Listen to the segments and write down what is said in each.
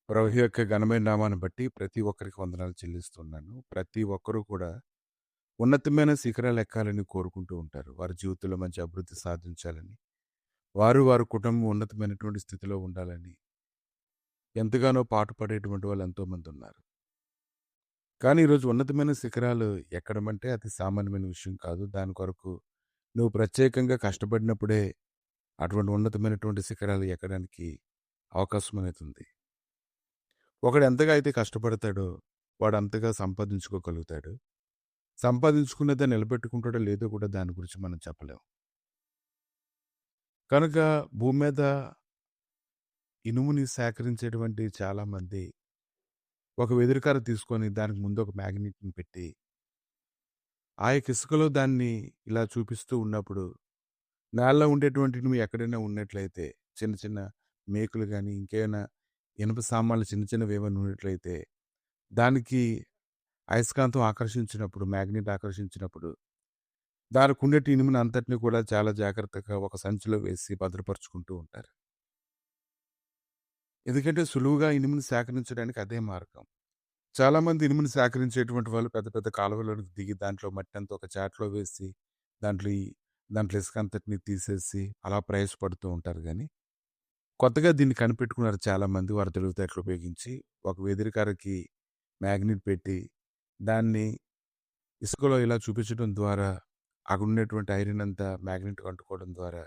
ప్రభు యొక్క ఘనమైన నామాన్ని బట్టి ప్రతి ఒక్కరికి వందనాలు చెల్లిస్తున్నాను. ప్రతి ఒక్కరు కూడా ఉన్నతమైన శిఖరాలు ఎక్కాలని కోరుకుంటూ ఉంటారు. వారి జీవితంలో మంచి అభివృద్ధి సాధించాలని, వారి కుటుంబం ఉన్నతమైనటువంటి స్థితిలో ఉండాలని ఎంతగానో పాటుపడేటువంటి వాళ్ళు ఎంతోమంది ఉన్నారు. కానీ ఈరోజు ఉన్నతమైన శిఖరాలు ఎక్కడం అంటే అది సామాన్యమైన విషయం కాదు. దాని కొరకు నువ్వు ప్రత్యేకంగా కష్టపడినప్పుడే అటువంటి ఉన్నతమైనటువంటి శిఖరాలు ఎక్కడానికి అవకాశం అనేది ఉంది. ఒకడు ఎంతగా అయితే కష్టపడతాడో వాడు అంతగా సంపాదించుకోగలుగుతాడు. సంపాదించుకున్నదే నిలబెట్టుకుంటాడో లేదో కూడా దాని గురించి మనం చెప్పలేం. కనుక భూమి మీద ఇనుముని సేకరించేటువంటి చాలామంది ఒక వెదురుకర్ర తీసుకొని దానికి ముందు ఒక మ్యాగ్నెట్‌ని పెట్టి, ఆ యొక్క ఇసుకలో దాన్ని ఇలా చూపిస్తూ ఉన్నప్పుడు, నేలలో ఉండేటువంటి ఇనుము ఎక్కడైనా ఉన్నట్లయితే, చిన్న చిన్న మేకులు గాని, ఇంకేమైనా ఇనుప సామాన్లు చిన్న చిన్నవి ఏమైనా ఉన్నట్లయితే, దానికి అయస్కాంతం ఆకర్షించినప్పుడు, మ్యాగ్నెట్ ఆకర్షించినప్పుడు దానికుండేటి ఇనుముని అంతటిని కూడా చాలా జాగ్రత్తగా ఒక సంచిలో వేసి భద్రపరుచుకుంటూ ఉంటారు. ఎందుకంటే సులువుగా ఇనుముని సేకరించడానికి అదే మార్గం. చాలామంది ఇనుముని సేకరించేటువంటి వాళ్ళు పెద్ద పెద్ద కాలువలోనికి దిగి దాంట్లో మట్టంతా ఒక చాటలో వేసి దాంట్లో ఈ దాంట్లో ఇసుక అంతటిని తీసేసి అలా ప్రయాసపడుతూ ఉంటారు గానీ, కొత్తగా దీన్ని కనిపెట్టుకున్నారు చాలామంది వారి తెలివితేటలు ఉపయోగించి. ఒక వెదురుకర్రకి మ్యాగ్నెట్ పెట్టి దాన్ని ఇసుకలో ఇలా చూపించడం ద్వారా అక్కడున్నటువంటి ఐరన్ అంతా మ్యాగ్నెట్‌కి అంటుకోవడం ద్వారా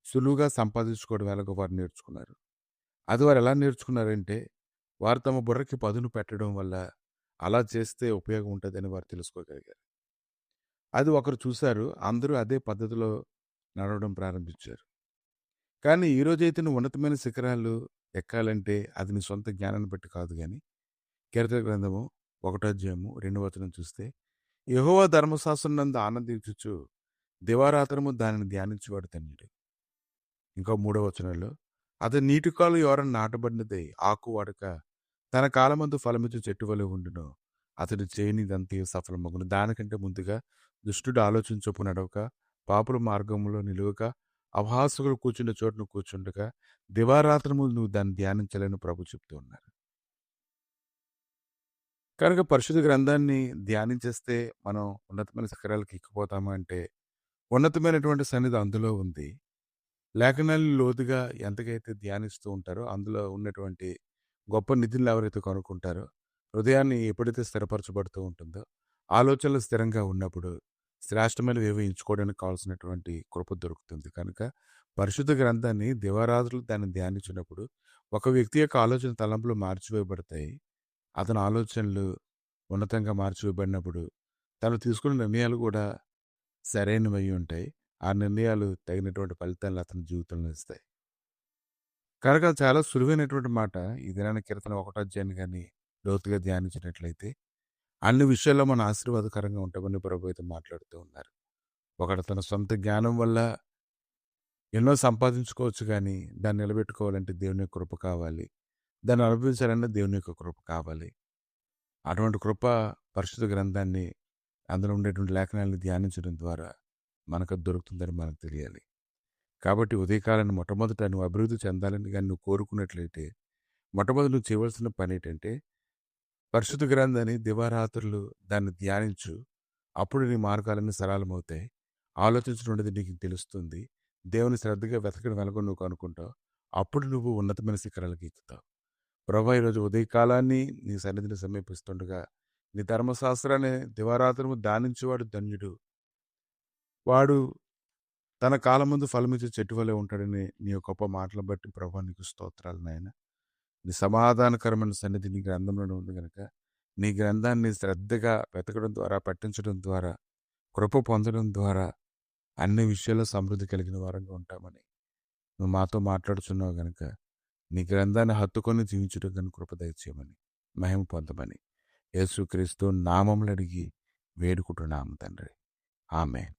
సులువుగా సంపాదించుకోవడం ఎలాగో వారు నేర్చుకున్నారు. అది వారు ఎలా నేర్చుకున్నారంటే, వారు తమ బుర్రకి పదును పెట్టడం వల్ల అలా చేస్తే ఉపయోగం ఉంటదని వారు తెలుసుకోగలిగారు. అది ఒకరు చూసారు. అందరూ అదే పద్ధతిలో నడవడం ప్రారంభించారు. కానీ ఈరోజైతే నువ్వు ఉన్నతమైన శిఖరాలు ఎక్కాలంటే అది నీ సొంత జ్ఞానాన్ని బట్టి కాదు గానీ, కీర్తన గ్రంథము 1 అధ్యాయము 2 వచనం చూస్తే, యెహోవా ధర్మశాస్త్రమునందు ఆనందించుచు దివారాత్రము దానిని ధ్యానించువాడు ధన్యుడు. ఇంకా 3వ వచనంలో, అతని నీటి కాలు ఎవరన్నా నాటబడినదై ఆకు వాడక తన కాలమందు ఫలమిచ్చు చెట్టు వలె ఉండును. అతడు చేయనిదంతయు సఫలమగును. దానికంటే ముందుగా దుష్టుడు ఆలోచన చొప్పున నడవక, పాపుల మార్గంలో నిలువక, అపహాసకులు కూర్చుండే చోటును కూర్చుండగా, దివారాత్రములు నువ్వు దాన్ని ధ్యానించాలని ప్రభు చెప్తూ ఉన్నారు. కనుక పరిశుద్ధ గ్రంథాన్ని ధ్యానించేస్తే మనం ఉన్నతమైన శిఖరాలకు ఎక్కిపోతామా అంటే, ఉన్నతమైనటువంటి సన్నిధి అందులో ఉంది. లేఖనాలు లోతుగా ఎంతకైతే ధ్యానిస్తూ ఉంటారో, అందులో ఉన్నటువంటి గొప్ప నిధులను ఎవరైతే కనుక్కుంటారో, హృదయాన్ని ఎప్పుడైతే స్థిరపరచబడుతూ ఉంటుందో, ఆలోచనలు స్థిరంగా ఉన్నప్పుడు, శ్రేష్టమైనవి ఏవో ఎంచుకోవడానికి కావాల్సినటువంటి కృప దొరుకుతుంది. కనుక పరిశుద్ధ గ్రంథాన్ని దివారాత్రులు దాన్ని ధ్యానించినప్పుడు, ఒక వ్యక్తి యొక్క ఆలోచన తలంపులు మార్చివేయబడతాయి. అతని ఆలోచనలు ఉన్నతంగా మార్చివేయబడినప్పుడు, తను తీసుకున్న నిర్ణయాలు కూడా సరైనవై ఉంటాయి. ఆ నిర్ణయాలు తగినటువంటి ఫలితాలను అతని జీవితంలో ఇస్తాయి. కనుక చాలా సులువైనటువంటి మాట. ఈ దినాన కీర్తన 1 అధ్యాయాన్ని గాని లోతుగా ధ్యానించినట్లయితే, అన్ని విషయాల్లో మనం ఆశీర్వాదకరంగా ఉంటామని ప్రభు అయితే మాట్లాడుతూ ఉన్నారు. ఒకడు తన సొంత జ్ఞానం వల్ల ఎన్నో సంపాదించుకోవచ్చు గానీ, దాన్ని నిలబెట్టుకోవాలంటే దేవుని యొక్క కృప కావాలి. దాన్ని అనుభవించాలన్నా దేవుని యొక్క కృప కావాలి. అటువంటి కృప పరిశుద్ధ గ్రంథాన్ని, అందులో ఉండేటువంటి లేఖనాలను ధ్యానించడం ద్వారా మనకది దొరుకుతుందని మనకు తెలియాలి. కాబట్టి ఉదయకాలాన్ని మొట్టమొదట నువ్వు అభివృద్ధి చెందాలని గాని నువ్వు కోరుకున్నట్లయితే, మొట్టమొదట నువ్వు చేయవలసిన పనేంటంటే, పరిశుద్ధ గ్రంథాన్ని దివారాత్రులు దాన్ని ధ్యానించు. అప్పుడు నీ మార్గాలన్నీ సరళమవుతాయి. ఆలోచించడం అనేది నీకు తెలుస్తుంది. దేవుని శ్రద్ధగా వెతకడం ఎలాగో నువ్వు కనుక్కుంటావు. అప్పుడు నువ్వు ఉన్నతమైన శిఖరాలకు ఎక్కుతావు. ప్రభా ఈరోజు ఉదయకాలాన్ని నీ సన్నిధిని సమీపిస్తుండగా, నీ ధర్మశాస్త్రాన్ని దివారాత్రము ధ్యానించేవాడు ధన్యుడు. వాడు తన కాలమందు ఫలమిచ్చే చెట్టు వలె ఉంటాడని నీ యొక్క గొప్ప మాటలను బట్టి ప్రభా నీకు స్తోత్రాలు నాయన. నీ సమాధానకరమైన సన్నిధి నీ గ్రంథంలోనే ఉంది గనుక, నీ గ్రంథాన్ని శ్రద్ధగా వెతకడం ద్వారా, పఠించడం ద్వారా, కృప పొందడం ద్వారా అన్ని విషయాల్లో సమృద్ధి కలిగిన వారంగా ఉంటామని నువ్వు మాతో మాట్లాడుచున్నావు గనుక, నీ గ్రంథాన్ని హత్తుకొని జీవించుటకు గాని కృప దయచేయమని, మహిమ పొందమని యేసుక్రీస్తు నామములో అడిగి వేడుకుంటున్నాము తండ్రి. ఆమేన్.